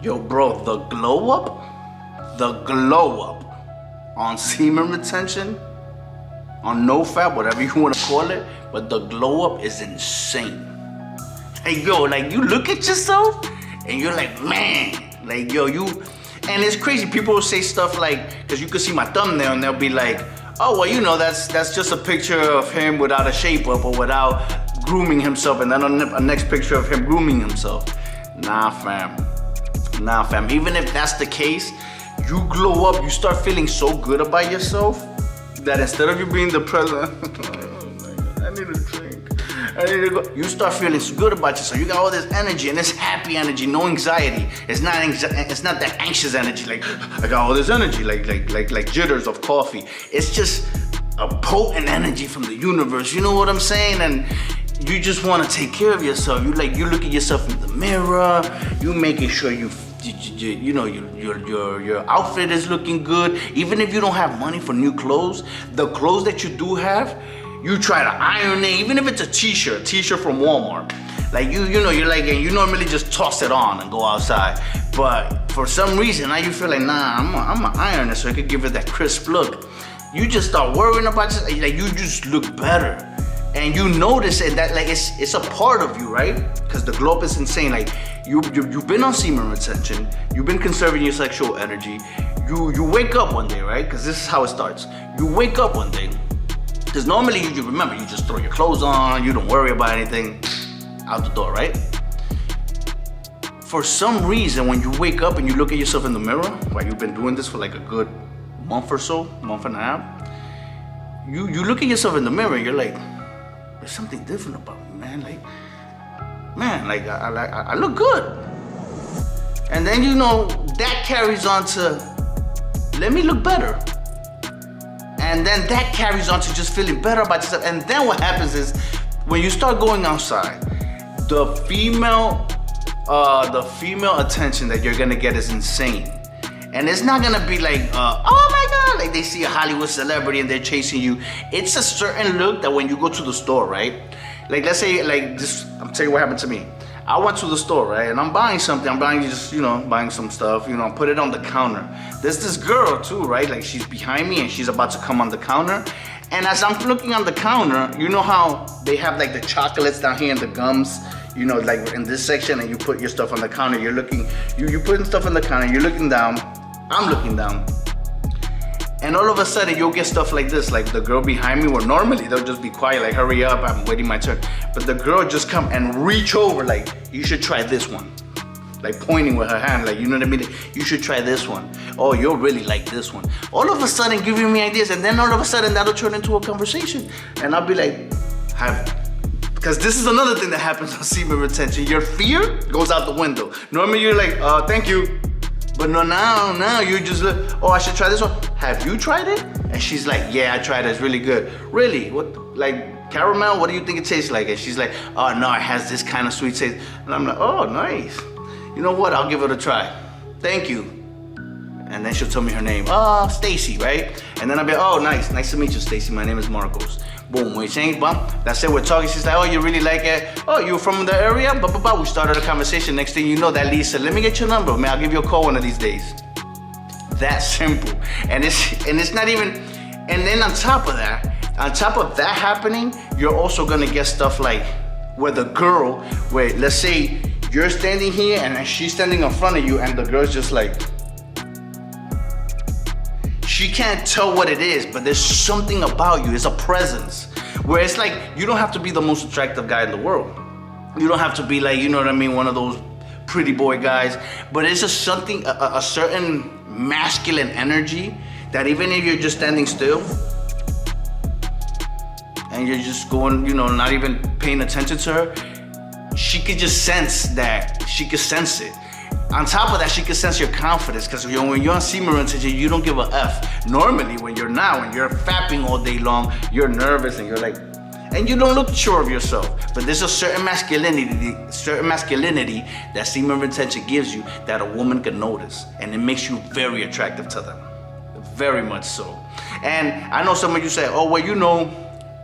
Yo, bro, the glow up on semen retention, on no fap, whatever you want to call it, but the glow up is insane. Like, yo, like you look at yourself and you're like, man, like, yo, and it's crazy. People will say stuff like, because you can see my thumbnail and they'll be like, oh, well, you know, that's just a picture of him without a shape up or without grooming himself, and then a next picture of him grooming himself. Nah, fam. Even if that's the case, you glow up, you start feeling so good about yourself that instead of you being depressed, oh my God, I need a drink, I need to go. You start feeling so good about yourself. You got all this energy, and it's happy energy, no anxiety. It's not that anxious energy. Like I got all this energy, like jitters of coffee. It's just a potent energy from the universe. You know what I'm saying? And you just want to take care of yourself. You look at yourself in the mirror. You making sure you know your outfit is looking good. Even if you don't have money for new clothes, the clothes that you do have, you try to iron it. Even if it's a t-shirt from Walmart, like you're like, and you normally just toss it on and go outside, but for some reason now you feel like, nah, I'm gonna iron it so I could give it that crisp look. You just start worrying about it, like you just look better. And you notice it, that like it's a part of you, right? Because the glow up is insane. Like you've been on semen retention, you've been conserving your sexual energy. You wake up one day, right? Because this is how it starts. You wake up one day, because normally you remember, you just throw your clothes on, you don't worry about anything, out the door, right? For some reason, when you wake up and you look at yourself in the mirror, while you've been doing this for like a good month or so, month and a half, you look at yourself in the mirror and you're like, there's something different about me, man. Like, I look good. And then, you know, that carries on to, let me look better. And then that carries on to just feeling better about yourself. And then what happens is, when you start going outside, the female attention that you're gonna get is insane. And it's not gonna be like, oh my God, like they see a Hollywood celebrity and they're chasing you. It's a certain look that when you go to the store, right? Like let's say, like this, I'm telling you what happened to me. I went to the store, right? And I'm buying something. I'm buying buying some stuff, put it on the counter. There's this girl too, right? Like she's behind me and she's about to come on the counter. And as I'm looking on the counter, you know how they have like the chocolates down here and the gums, like in this section, and you put your stuff on the counter. You're looking, you're putting stuff on the counter. You're looking down. I'm looking down. And all of a sudden you'll get stuff like this, like the girl behind me, where normally they'll just be quiet, like hurry up, I'm waiting my turn. But the girl just come and reach over, like, you should try this one. Like pointing with her hand, like, you know what I mean? You should try this one. Oh, you'll really like this one. All of a sudden giving me ideas, and then all of a sudden that'll turn into a conversation. And I'll be like, because this is another thing that happens on semen retention. Your fear goes out the window. Normally you're like, thank you. But no, now you just look, oh, I should try this one. Have you tried it? And she's like, yeah, I tried it, it's really good. Really? What, like caramel? What do you think it tastes like? And she's like, oh no, it has this kind of sweet taste. And I'm like, oh, nice. You know what, I'll give it a try. Thank you. And then she'll tell me her name. Oh, Stacy, right? And then I'll be, oh, nice to meet you, Stacy. My name is Marcos. Boom, we change, bump. That's it, we're talking. She's like, oh, you really like it? Oh, you from the area? We started a conversation. Next thing you know, that lead said, let me get your number, man. I'll give you a call one of these days. That simple. And it's not even, and then on top of that happening, you're also gonna get stuff like where the girl, where let's say you're standing here and she's standing in front of you, and the girl's just like, she can't tell what it is, but there's something about you. It's a presence where it's like, you don't have to be the most attractive guy in the world. You don't have to be like, you know what I mean, one of those pretty boy guys, but it's just something, a certain masculine energy that even if you're just standing still and you're just going, not even paying attention to her, she could just sense that, she could sense it. On top of that, she can sense your confidence, because when you're on semen retention, you don't give a F. Normally, when you're fapping all day long, you're nervous and you're like, and you don't look sure of yourself. But there's a certain masculinity that semen retention gives you that a woman can notice, and it makes you very attractive to them, very much so. And I know some of you say, oh, well,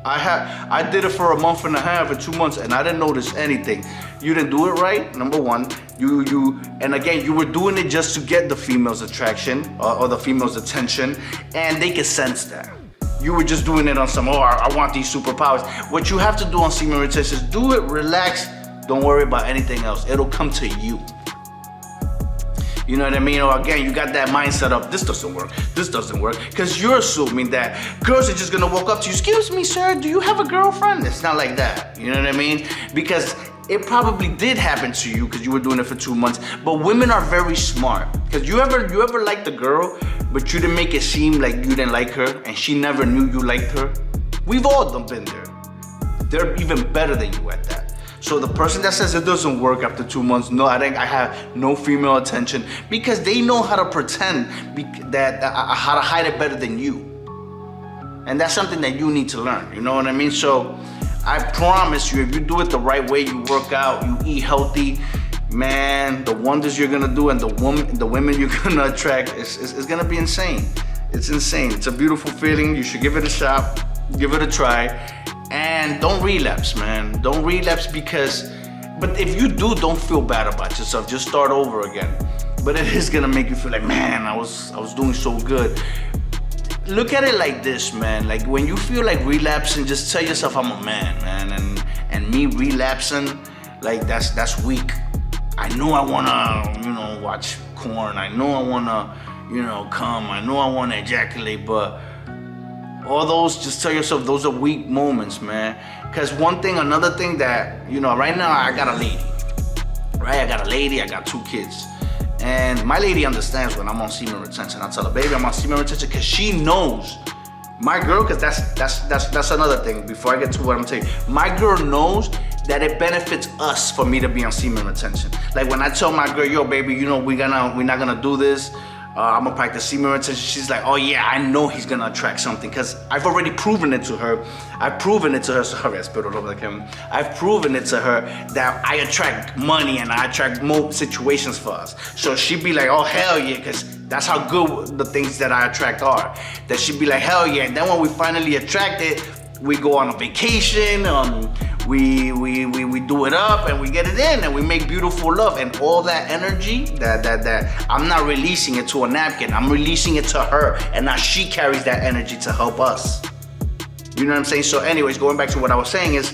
I did it for a month and a half or 2 months, and I didn't notice anything. You didn't do it right, number one. And again, you were doing it just to get the female's attraction or the female's attention, and they could sense that. You were just doing it on some, I want these superpowers. What you have to do on semen retention is do it, relax, don't worry about anything else. It'll come to you. You know what I mean? Or again, you got that mindset of this doesn't work, because you're assuming that girls are just gonna walk up to you, excuse me, sir, do you have a girlfriend? It's not like that. You know what I mean? Because it probably did happen to you because you were doing it for 2 months. But women are very smart. Because you ever liked a girl, but you didn't make it seem like you didn't like her, and she never knew you liked her? We've all been there. They're even better than you at that. So the person that says it doesn't work after 2 months, no, I think I have no female attention, because they know how to pretend how to hide it better than you. And that's something that you need to learn, you know what I mean? So I promise you, if you do it the right way, you work out, you eat healthy, man, the wonders you're gonna do and the women you're gonna attract is gonna be insane. It's insane. It's a beautiful feeling. You should give it a shot, give it a try. And don't relapse, man. Don't relapse but if you do, don't feel bad about yourself. Just start over again. But it is gonna make you feel like, man, I was doing so good. Look at it like this, man. Like when you feel like relapsing, just tell yourself, I'm a man. And me relapsing, like that's weak. I know I wanna, watch porn. I know I wanna, come. I know I wanna ejaculate, but all those, just tell yourself those are weak moments, man. Because another thing that, right now I got a lady, right? I got 2 kids. And my lady understands when I'm on semen retention. I tell her, baby, I'm on semen retention, because she knows. My girl, because that's another thing before I get to what I'm saying. My girl knows that it benefits us for me to be on semen retention. Like when I tell my girl, yo, baby, we're not gonna do this. I'm gonna practice semen retention. She's like, oh yeah, I know he's gonna attract something, because I've already proven it to her. I've proven it to her. Sorry, I spit all over the camera. I've proven it to her that I attract money and I attract more situations for us. So she'd be like, oh hell yeah, because that's how good the things that I attract are. That she'd be like, hell yeah. And then when we finally attract it, we go on a vacation. We do it up and we get it in and we make beautiful love, and all that energy that I'm not releasing it to a napkin, I'm releasing it to her, and now she carries that energy to help us. You know what I'm saying? So anyways, going back to what I was saying is,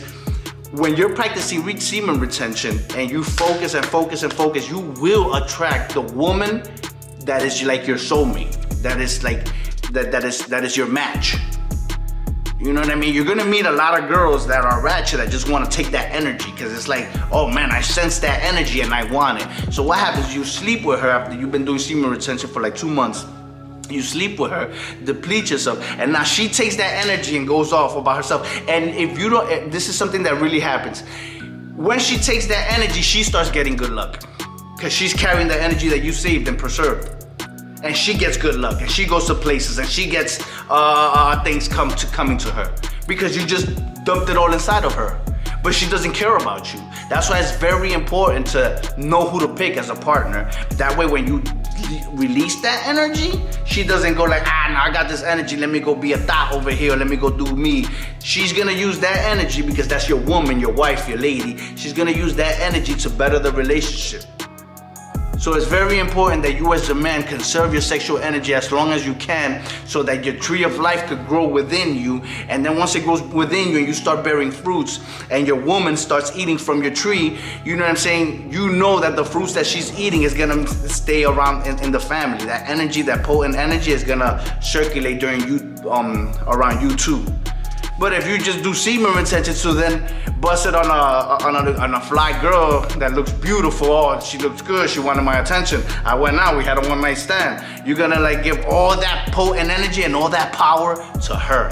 when you're practicing semen retention and you focus and focus and focus, you will attract the woman that is like your soulmate, that is your match. You know what I mean? You're gonna meet a lot of girls that are ratchet that just wanna take that energy, because it's like, oh man, I sense that energy and I want it. So what happens, you sleep with her after you've been doing semen retention for like 2 months. You sleep with her, deplete yourself, and now she takes that energy and goes off about herself. And if you don't, this is something that really happens. When she takes that energy, she starts getting good luck, because she's carrying the energy that you saved and preserved. And she gets good luck, and she goes to places, and she gets things coming to her, because you just dumped it all inside of her. But she doesn't care about you. That's why it's very important to know who to pick as a partner. That way, when you release that energy, she doesn't go like, now I got this energy, let me go be a thought over here, let me go do me. She's gonna use that energy, because that's your woman, your wife, your lady. She's gonna use that energy to better the relationship. So it's very important that you as a man conserve your sexual energy as long as you can, so that your tree of life could grow within you. And then once it grows within you and you start bearing fruits, and your woman starts eating from your tree, you know what I'm saying? You know that the fruits that she's eating is gonna stay around in the family. That energy, that potent energy, is gonna circulate during you, around you too. But if you just do semen retention, so then bust it on a fly girl that looks beautiful, oh, she looks good, she wanted my attention, I went out, we had a one night stand. You're gonna like give all that potent energy and all that power to her,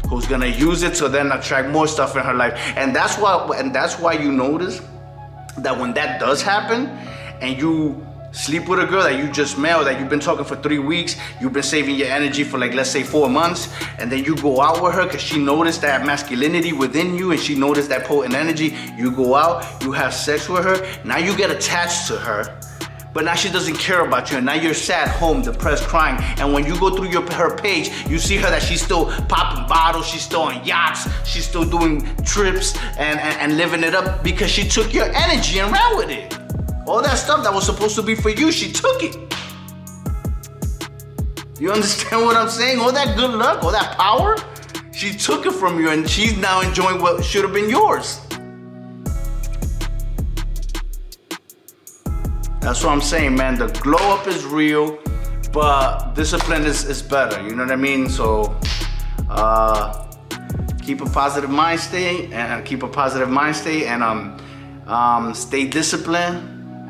who's gonna use it to then attract more stuff in her life. And that's why you notice that when that does happen, and you sleep with a girl that you just met, or that you've been talking for 3 weeks, you've been saving your energy for like, let's say 4 months, and then you go out with her because she noticed that masculinity within you and she noticed that potent energy. You go out, you have sex with her, now you get attached to her, but now she doesn't care about you, and now you're sad, home, depressed, crying. And when you go through her page, you see her that she's still popping bottles, she's still on yachts, she's still doing trips and living it up because she took your energy and ran with it. All that stuff that was supposed to be for you, she took it. You understand what I'm saying? All that good luck, all that power, she took it from you, and she's now enjoying what should have been yours. That's what I'm saying, man. The glow up is real, but discipline is better. You know what I mean? So keep a positive mind state and stay disciplined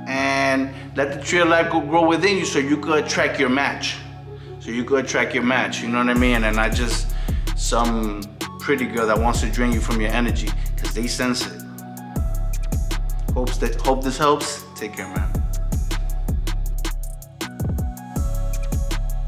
and let the tree of life grow within you so you could attract your match. You know what I mean? And not just some pretty girl that wants to drain you from your energy, because they sense it. Hope this helps. Take care, man.